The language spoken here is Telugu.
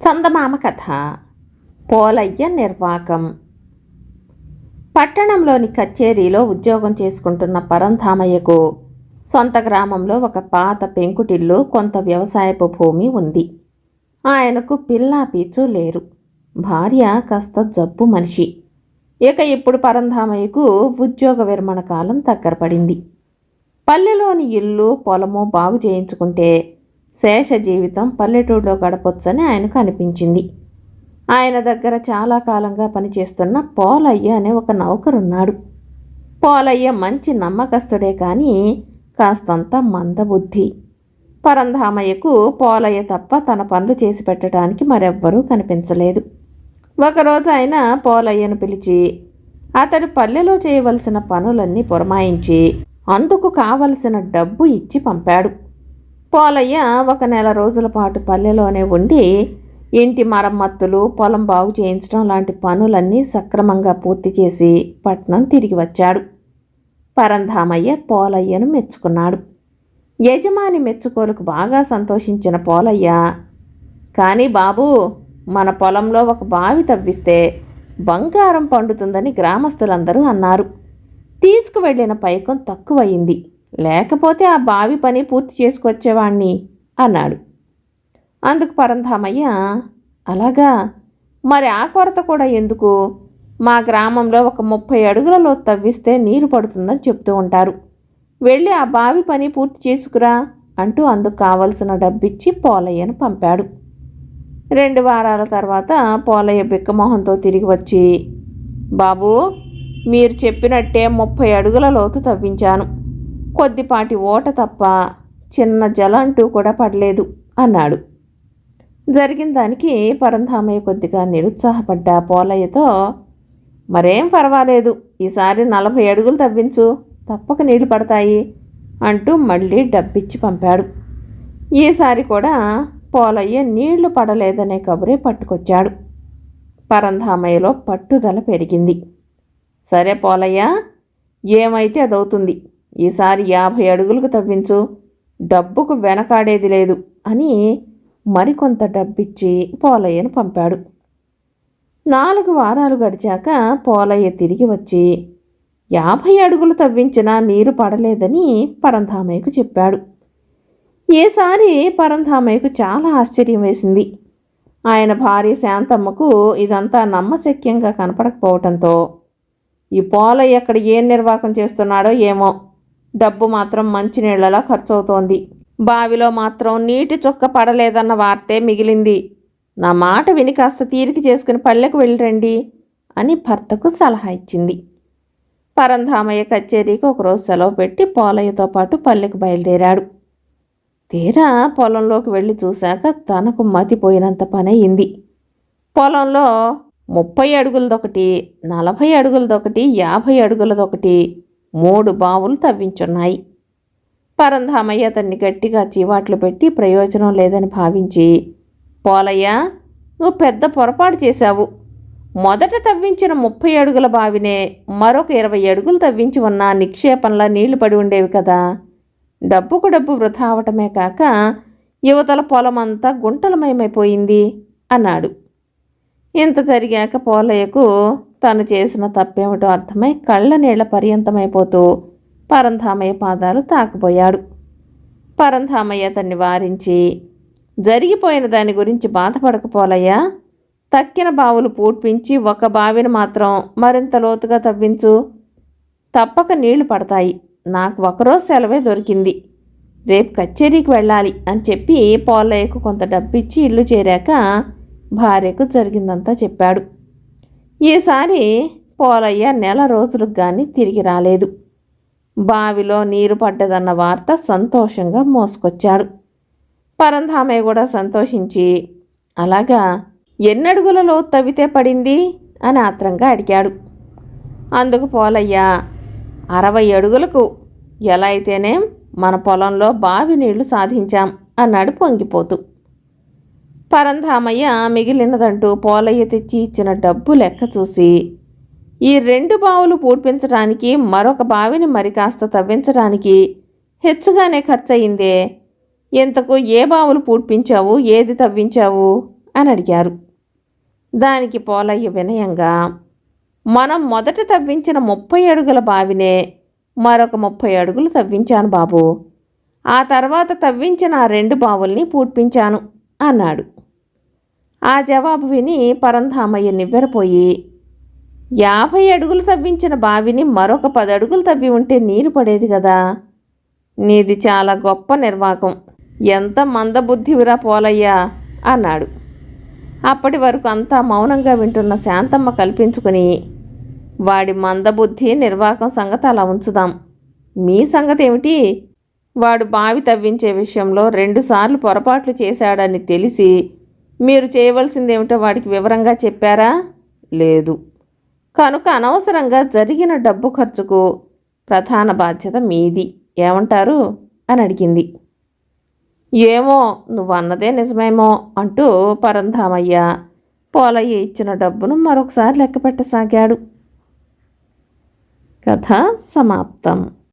చందమామ కథ. పోలయ్య నిర్వాకం. పట్టణంలోని కచేరీలో ఉద్యోగం చేసుకుంటున్న పరంధామయ్యకు సొంత గ్రామంలో ఒక పాత పెంకుటిల్లు, కొంత వ్యవసాయపు భూమి ఉంది. ఆయనకు పిల్లా పీచు లేరు. భార్య కాస్త జబ్బు మనిషి. ఇక ఇప్పుడు పరంధామయ్యకు ఉద్యోగ విరమణ కాలం దగ్గర పడింది. పల్లెలోని ఇల్లు, పొలము బాగు చేయించుకుంటే శేష జీవితం పల్లెటూరులో గడపొచ్చని ఆయనకు అనిపించింది. ఆయన దగ్గర చాలా కాలంగా పనిచేస్తున్న పోలయ్య అనే ఒక నౌకరున్నాడు. పోలయ్య మంచి నమ్మకస్తుడే కానీ కాస్తంత మందబుద్ధి. పరంధామయ్యకు పోలయ్య తప్ప తన పనులు చేసి పెట్టడానికి మరెవ్వరూ కనిపించలేదు. ఒకరోజు ఆయన పోలయ్యను పిలిచి అతడు పల్లెలో చేయవలసిన పనులన్నీ పురమాయించి అందుకు కావలసిన డబ్బు ఇచ్చి పంపాడు. పోలయ్య 1 నెల రోజుల పాటు పల్లెలోనే ఉండి ఇంటి మరమ్మత్తులు, పొలం బాగు చేయించడం లాంటి పనులన్నీ సక్రమంగా పూర్తి చేసి పట్నం తిరిగి వచ్చాడు. పరంధామయ్య పోలయ్యను మెచ్చుకున్నాడు. యజమాని మెచ్చుకోలుకు బాగా సంతోషించిన పోలయ్య, కానీ బాబూ, మన పొలంలో ఒక బావి తవ్విస్తే బంగారం పండుతుందని గ్రామస్తులందరూ అన్నారు. తీసుకువెళ్ళిన పైకం తక్కువయింది, లేకపోతే ఆ బావి పని పూర్తి చేసుకొచ్చేవాణ్ణి అన్నాడు. అందుకు పరంధామయ్య, అలాగా, మరి ఆ కొరత కూడా ఎందుకు? మా గ్రామంలో ఒక 30 అడుగుల లోతు తవ్విస్తే నీరు పడుతుందని చెప్తూ ఉంటారు. వెళ్ళి ఆ బావి పని పూర్తి చేసుకురా అంటూ అందుకు కావలసిన డబ్బిచ్చి పోలయ్యను పంపాడు. 2 వారాల తర్వాత పోలయ్య బిక్కమొహంతో తిరిగి వచ్చి, బాబూ, మీరు చెప్పినట్టే 30 అడుగుల లోతు తవ్వించాను. కొద్దిపాటి ఓట తప్ప చిన్న జలంటూ కూడా పడలేదు అన్నాడు. జరిగిన దానికి పరంధామయ్య కొద్దిగా నిరుత్సాహపడ్డా పోలయ్యతో, మరేం పర్వాలేదు, ఈసారి 40 అడుగులు తవ్వించు, తప్పక నీళ్లు పడతాయి అంటూ మళ్ళీ డబ్బిచ్చి పంపాడు. ఈసారి కూడా పోలయ్య నీళ్లు పడలేదనే కబురే పట్టుకొచ్చాడు. పరంధామయ్యలో పట్టుదల పెరిగింది. సరే పోలయ్య, ఏమైతే అదవుతుంది, ఈసారి 50 అడుగులకు తవ్వించు, డబ్బుకు వెనకాడేది లేదు అని మరికొంత డబ్బిచ్చి పోలయ్యను పంపాడు. 4 వారాలు గడిచాక పోలయ్య తిరిగి వచ్చి 50 అడుగులు తవ్వించినా నీరు పడలేదని పరంధామయ్యకు చెప్పాడు. ఈసారి పరంధామయ్యకు చాలా ఆశ్చర్యం వేసింది. ఆయన భార్య శాంతమ్మకు ఇదంతా నమ్మశక్యంగా కనపడకపోవటంతో, ఈ పోలయ్య ఎక్కడ ఏం నిర్వాకం చేస్తున్నాడో ఏమో, డబ్బు మాత్రం మంచినీళ్లలా ఖర్చవుతోంది, బావిలో మాత్రం నీటి చుక్క పడలేదన్న వార్తే మిగిలింది, నా మాట విని కాస్త తీరిక చేసుకుని పల్లెకు వెళ్ళిరండి అని భర్తకు సలహా ఇచ్చింది. పరంధామయ్య కచేరీకి ఒకరోజు సెలవు పెట్టి పోలయ్యతో పాటు పల్లెకు బయలుదేరాడు. తీరా పొలంలోకి వెళ్ళి చూశాక తనకు మతిపోయినంత పని అయింది. పొలంలో 30 అడుగులదొకటి, 40 అడుగులదొకటి, 50 అడుగులదొకటి 3 బావులు తవ్వించున్నాయి. పరంధామయ్య అతన్ని గట్టిగా చీవాట్లు పెట్టి ప్రయోజనం లేదని భావించి, పోలయ్య, నువ్వు పెద్ద పొరపాటు చేశావు. మొదట తవ్వించిన 30 అడుగుల బావినే మరొక 20 అడుగులు తవ్వించి ఉన్న నిక్షేపంలా నీళ్లు పడి ఉండేవి కదా. డబ్బుకు డబ్బు వృధా అవటమే కాక యువతల పొలమంతా గుంటలమయమైపోయింది అన్నాడు. ఇంత జరిగాక పోలయ్యకు తను చేసిన తప్పేమిటో అర్థమై కళ్ళ నీళ్ల పర్యంతమైపోతూ పరంధామయ్య పాదాలు తాకబోయాడు. పరంధామయ్య అతన్ని వారించి, జరిగిపోయిన దాని గురించి బాధపడకపోలయ్యా, తక్కిన బావులు పూడ్పించి ఒక బావిని మాత్రం మరింత లోతుగా తవ్వించు, తప్పక నీళ్లు పడతాయి, నాకు ఒకరోజు సెలవే దొరికింది, రేపు కచేరీకి వెళ్ళాలి అని చెప్పి పోలయ్యకు కొంత డబ్బిచ్చి ఇల్లు చేరాక భార్యకు జరిగిందంతా చెప్పాడు. ఈసారి పోలయ్య 1 నెల రోజులకు కానీ తిరిగి రాలేదు. బావిలో నీరు పడ్డదన్న వార్త సంతోషంగా మోసుకొచ్చాడు. పరంధామయ్య కూడా సంతోషించి, అలాగా, ఎన్నడుగులలో తవ్వితే పడింది అని ఆత్రంగా అడిగాడు. అందుకు పోలయ్య, 60 అడుగులకు, ఎలా అయితేనే మన పొలంలో బావి నీళ్లు సాధించాం అన్నాడు పొంగిపోతూ. పరంధామయ్య మిగిలినదంటూ పోలయ్య తెచ్చి ఇచ్చిన డబ్బు లెక్క చూసి, ఈ 2 బావులు పూడ్పించడానికి మరొక బావిని మరి కాస్త తవ్వించడానికి హెచ్చుగానే ఖర్చయిందే, ఇంతకు ఏ బావులు పూడ్పించావు, ఏది తవ్వించావు అని అడిగారు. దానికి పోలయ్య వినయంగా, మనం మొదట తవ్వించిన 30 అడుగుల బావినే మరొక 30 అడుగులు తవ్వించాను బాబు. ఆ తర్వాత తవ్వించిన ఆ 2 బావుల్ని పూడ్పించాను అన్నాడు. ఆ జవాబు విని పరంధామయ్య నివ్వెరపోయి, 50 అడుగులు తవ్వించిన బావిని మరొక 10 అడుగులు తవ్వి ఉంటే నీరు పడేది కదా. నీది చాలా గొప్ప నిర్వాకం. ఎంత మందబుద్ధివిరా పోలయ్యా అన్నాడు. అప్పటి వరకు అంతా మౌనంగా వింటున్న శాంతమ్మ కల్పించుకుని, వాడి మందబుద్ధి నిర్వాకం సంగతి అలా ఉంచుదాం. మీ సంగతి ఏమిటి? వాడు బావి తవ్వించే విషయంలో 2 సార్లు పొరపాట్లు చేశాడని తెలిసి మీరు చేయవలసిందేమిటో వాడికి వివరంగా చెప్పారా? లేదు. కనుక అనవసరంగా జరిగిన డబ్బు ఖర్చుకు ప్రధాన బాధ్యత మీది. ఏమంటారు అని అడిగింది. ఏమో, నువ్వన్నదే నిజమేమో అంటూ పరంధామయ్య పోలయ్య ఇచ్చిన డబ్బును మరొకసారి లెక్క పెట్టసాగాడు. కథ సమాప్తం.